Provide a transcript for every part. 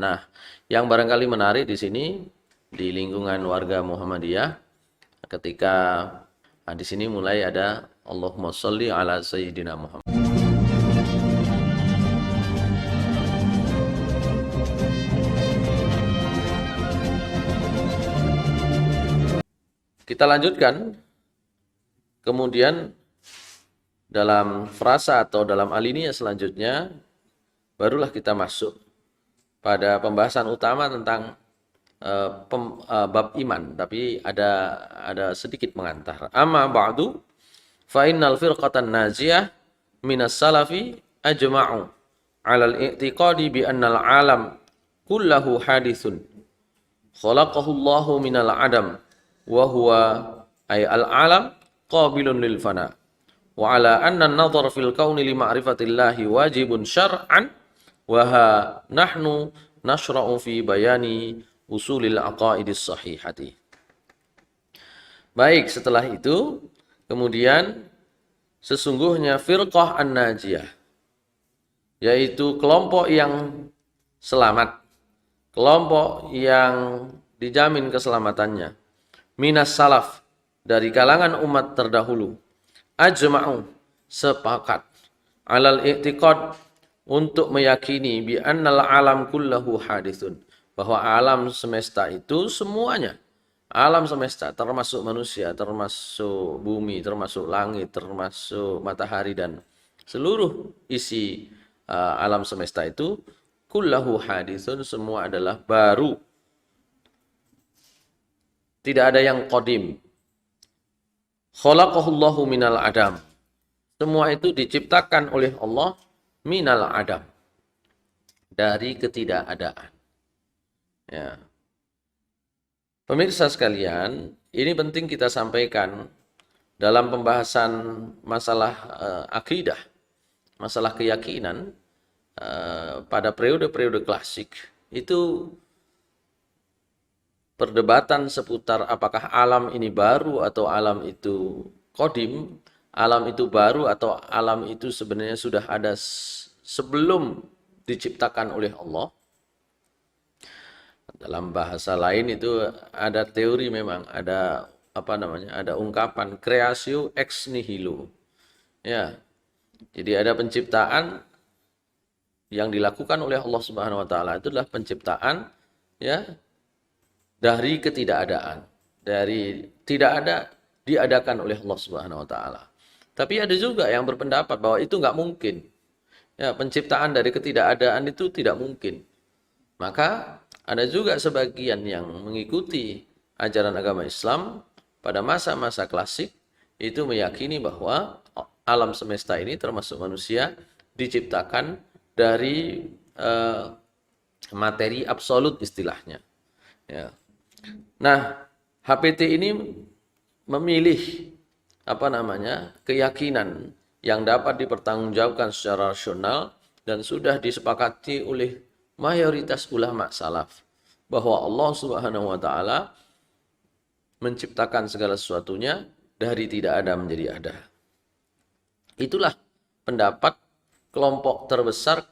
Nah, yang barangkali menarik di sini di lingkungan warga Muhammadiyah ketika di sini mulai ada Allahumma sholli ala sayyidina Muhammad. Kita lanjutkan. Kemudian dalam frasa atau dalam alinea selanjutnya barulah kita masuk pada pembahasan utama tentang bab iman, tapi ada sedikit mengantar. Amma ba'du fa innal firqatan najiyah minas salafi ajma'u 'ala al-i'tiqadi bi anna al-'alam kullahu hadithun khalaqahu Allahu minal 'adam wa huwa ay al-'alam qabilun lil fana wa 'ala anna an-nadhar fil kauni li ma'rifatillahi wajibun syar'an wa ha nahnu nashra'u fi bayani usulil aqaidis sahihati. Baik, setelah itu kemudian sesungguhnya firqah an-najiyah, yaitu kelompok yang selamat, kelompok yang dijamin keselamatannya, minas salaf, dari kalangan umat terdahulu, ajma'u, sepakat, alal i'tiqad, untuk meyakini bi annal alam kullahu hadithun, bahwa alam semesta itu semuanya, alam semesta termasuk manusia, termasuk bumi, termasuk langit, termasuk matahari dan seluruh isi alam semesta itu kullahu hadithun, semua adalah baru. Tidak ada yang qadim. Khalaqahullahu minal adam. Semua itu diciptakan oleh Allah minal adam, dari ketidakadaan. Ya. Pemirsa sekalian, ini penting kita sampaikan dalam pembahasan masalah akidah, masalah keyakinan pada periode-periode klasik. Itu perdebatan seputar apakah alam ini baru atau alam itu qadim, alam itu baru atau alam itu sebenarnya sudah ada sebelum diciptakan oleh Allah. Dalam bahasa lain itu ada teori, memang ada ada ungkapan creatio ex nihilo. Ya. Jadi ada penciptaan yang dilakukan oleh Allah Subhanahu wa taala, itu adalah penciptaan ya dari ketidakadaan. Dari tidak ada diadakan oleh Allah Subhanahu wa taala. Tapi ada juga yang berpendapat bahwa itu nggak mungkin. Ya, penciptaan dari ketidakadaan itu tidak mungkin. Maka ada juga sebagian yang mengikuti ajaran agama Islam pada masa-masa klasik itu meyakini bahwa alam semesta ini termasuk manusia diciptakan dari materi absolut istilahnya. Ya. Nah, HPT ini memilih keyakinan yang dapat dipertanggungjawabkan secara rasional dan sudah disepakati oleh mayoritas ulama salaf bahwa Allah Subhanahu wa taala menciptakan segala sesuatunya dari tidak ada menjadi ada. Itulah pendapat kelompok terbesar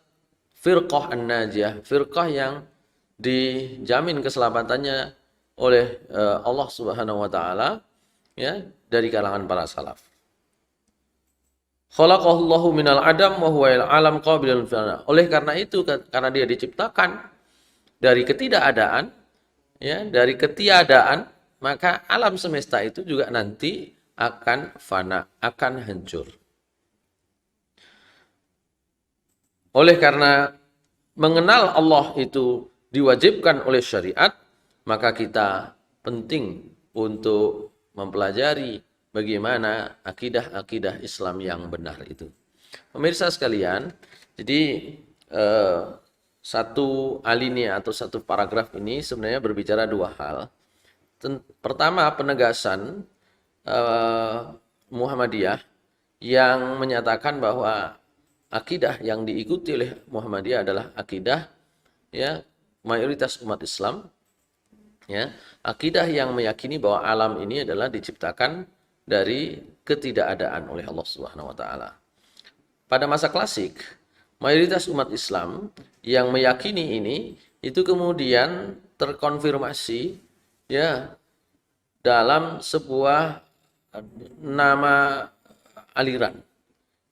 firqah an-najiyah, firqah yang dijamin keselamatannya oleh Allah Subhanahu wa taala ya dari kalangan para salaf. Khalaqahullahu minal adam wa huwa al-alam qabilun fana. Oleh karena itu, karena dia diciptakan dari ketidakadaan ya, dari ketiadaan, maka alam semesta itu juga nanti akan fana, akan hancur. Oleh karena mengenal Allah itu diwajibkan oleh syariat, maka kita penting untuk mempelajari bagaimana akidah-akidah Islam yang benar itu. Pemirsa sekalian, jadi satu alinea atau satu paragraf ini sebenarnya berbicara dua hal. Pertama, penegasan Muhammadiyah yang menyatakan bahwa akidah yang diikuti oleh Muhammadiyah adalah akidah ya mayoritas umat Islam, ya, akidah yang meyakini bahwa alam ini adalah diciptakan dari ketidakadaan oleh Allah Subhanahu wa taala. Pada masa klasik, mayoritas umat Islam yang meyakini ini itu kemudian terkonfirmasi ya dalam sebuah nama aliran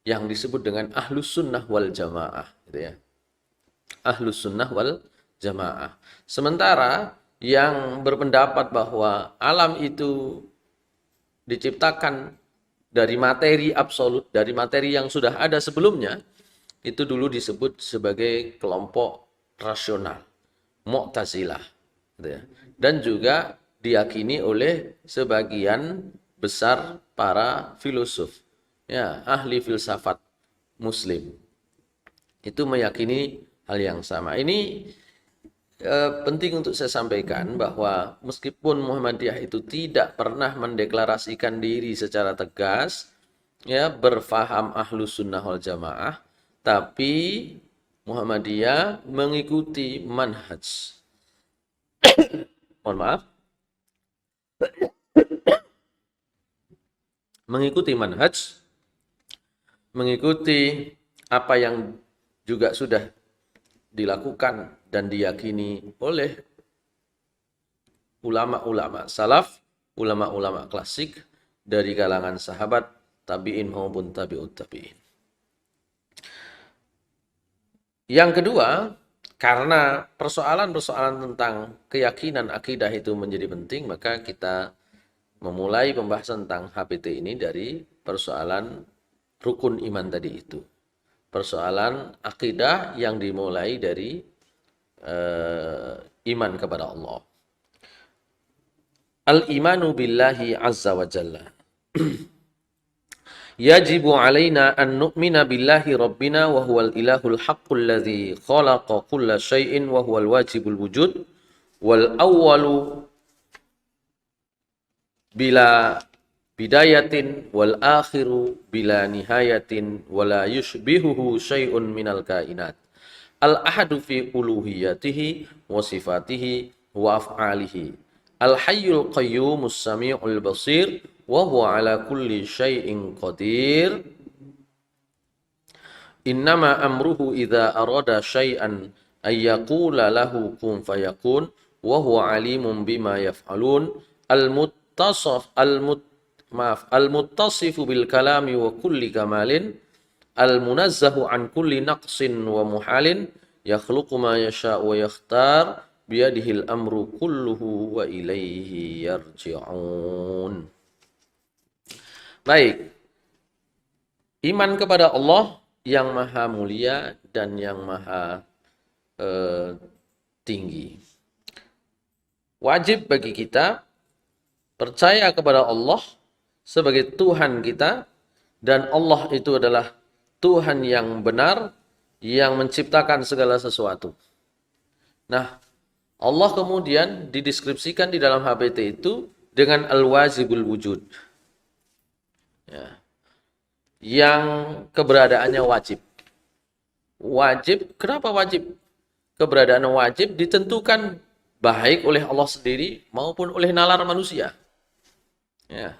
yang disebut dengan Ahlus Sunnah wal Jamaah gitu ya. Ahlus Sunnah wal Jamaah. Sementara yang berpendapat bahwa alam itu diciptakan dari materi absolut, dari materi yang sudah ada sebelumnya, itu dulu disebut sebagai kelompok rasional, Mu'tazilah. Gitu ya. Dan juga diyakini oleh sebagian besar para filosof, ya, ahli filsafat Muslim. Itu meyakini hal yang sama. Ini penting untuk saya sampaikan bahwa meskipun Muhammadiyah itu tidak pernah mendeklarasikan diri secara tegas, ya berfaham Ahlus Sunnah wal Jamaah, tapi Muhammadiyah mengikuti manhaj. Mohon maaf. Mengikuti manhaj, mengikuti apa yang juga sudah dilakukan dan diyakini oleh ulama-ulama salaf, ulama-ulama klasik dari kalangan sahabat, tabi'in maupun tabi'ut tabi'in. Yang kedua, karena persoalan-persoalan tentang keyakinan akidah itu menjadi penting, maka kita memulai pembahasan tentang HPT ini dari persoalan rukun iman tadi itu. Persoalan akidah yang dimulai dari iman kepada Allah. Al-imanu billahi azza wa jalla. Yajibu alaina an nu'mina billahi rabbina wa huwal ilahul haqqul ladzi khalaqa kulla syai'in wa huwal wajibul wujud wal awwalu bila bidayatin wal akhiru bila nihayatin wala yushbihuhu syai'un minal kainat. Al-ahadu fi uluhiyatihi wa sifatihi wa af'alihi. Al-hayyul qayyumus sami'ul basir wa huwa ala kulli syai'in qadir. Innama amruhu idza arada syai'an ay yaqula lahu kun fayakun wa huwa alimun bima yaf'alun. Al-muttasifu bil kalami wa kulli kamalin, al-munazzahu an kulli naqsin wa muhalin, yakhluqu ma yasha' wa yakhtar, biyadihil amru kulluhu wa ilaihi yarji'un. Baik. Iman kepada Allah yang maha mulia dan yang maha tinggi. Wajib bagi kita percaya kepada Allah sebagai Tuhan kita, dan Allah itu adalah Tuhan yang benar, yang menciptakan segala sesuatu. Nah, Allah kemudian dideskripsikan di dalam HPT itu dengan al-wajibul wujud. Ya. Yang keberadaannya wajib. Wajib, kenapa wajib? Keberadaan wajib ditentukan baik oleh Allah sendiri maupun oleh nalar manusia. Ya.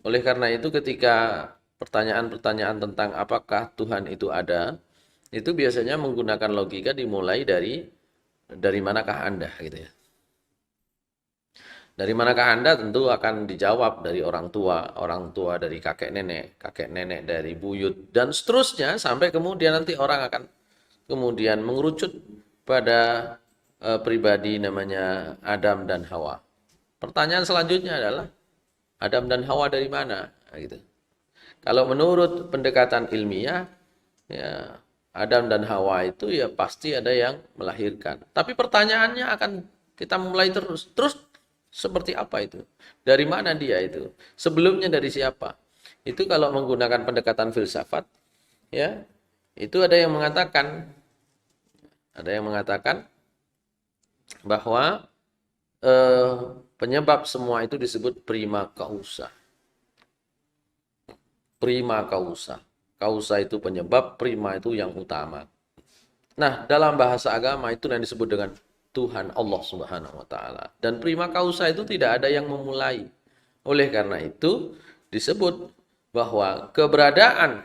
Oleh karena itu ketika pertanyaan-pertanyaan tentang apakah Tuhan itu ada, itu biasanya menggunakan logika dimulai dari manakah Anda gitu ya. Dari manakah Anda tentu akan dijawab dari orang tua dari kakek nenek dari buyut dan seterusnya sampai kemudian nanti orang akan kemudian mengerucut pada pribadi namanya Adam dan Hawa. Pertanyaan selanjutnya adalah Adam dan Hawa dari mana? Gitu. Kalau menurut pendekatan ilmiah, ya Adam dan Hawa itu ya pasti ada yang melahirkan. Tapi pertanyaannya akan kita mulai terus seperti apa itu? Dari mana dia itu? Sebelumnya dari siapa? Itu kalau menggunakan pendekatan filsafat, ya itu ada yang mengatakan bahwa penyebab semua itu disebut prima causa. Prima causa. Causa itu penyebab, prima itu yang utama. Nah, dalam bahasa agama itu yang disebut dengan Tuhan Allah Subhanahu wa taala. Dan prima causa itu tidak ada yang memulai. Oleh karena itu disebut bahwa keberadaan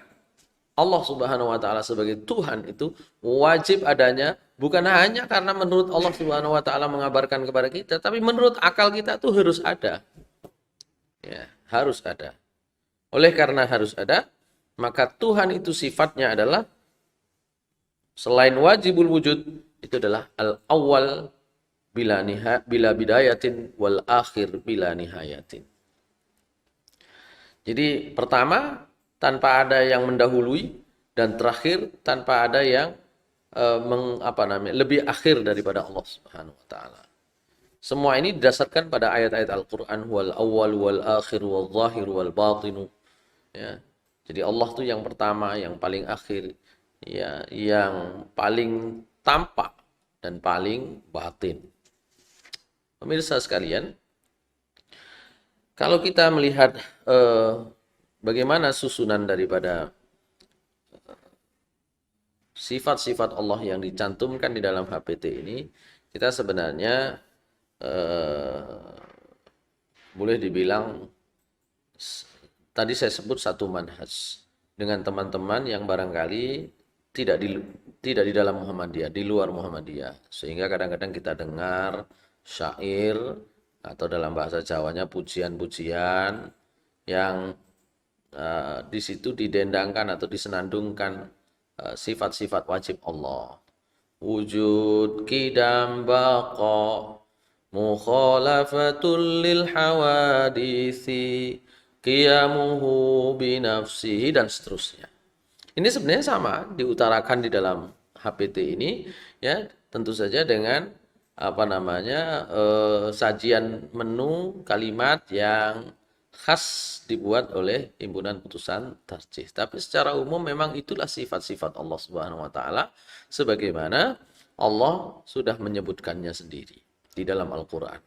Allah Subhanahu wa taala sebagai Tuhan itu wajib adanya, bukan hanya karena menurut Allah Subhanahu wa taala mengabarkan kepada kita, tapi menurut akal kita tuh harus ada. Ya, harus ada. Oleh karena harus ada, maka Tuhan itu sifatnya adalah selain wajibul wujud, itu adalah al-awwal bila bidayatin wal akhir bila nihayatin. Jadi pertama tanpa ada yang mendahului, dan terakhir tanpa ada yang lebih akhir daripada Allah Subhanahu wa taala. Semua ini didasarkan pada ayat-ayat Al-Qur'an, wal awwal wal akhir wal zahir wal batinu. Ya. Jadi Allah tuh yang pertama, yang paling akhir, ya, yang paling tampak dan paling batin. Pemirsa sekalian, kalau kita melihat bagaimana susunan daripada sifat-sifat Allah yang dicantumkan di dalam HPT ini, kita sebenarnya boleh dibilang tadi saya sebut satu manhaj dengan teman-teman yang barangkali tidak di dalam Muhammadiyah, di luar Muhammadiyah, sehingga kadang-kadang kita dengar syair atau dalam bahasa Jawanya pujian-pujian yang di situ didendangkan atau disenandungkan sifat-sifat wajib Allah. Wujud, qidam, baqa, mukhalafatul lil hawadisi, qiyamuhu binafsihi, dan seterusnya. Ini sebenarnya sama diutarakan di dalam HPT ini, ya, tentu saja dengan sajian menu kalimat yang khas dibuat oleh himpunan putusan tarjih. Tapi secara umum memang itulah sifat-sifat Allah Subhanahu wa taala sebagaimana Allah sudah menyebutkannya sendiri di dalam Al-Qur'an.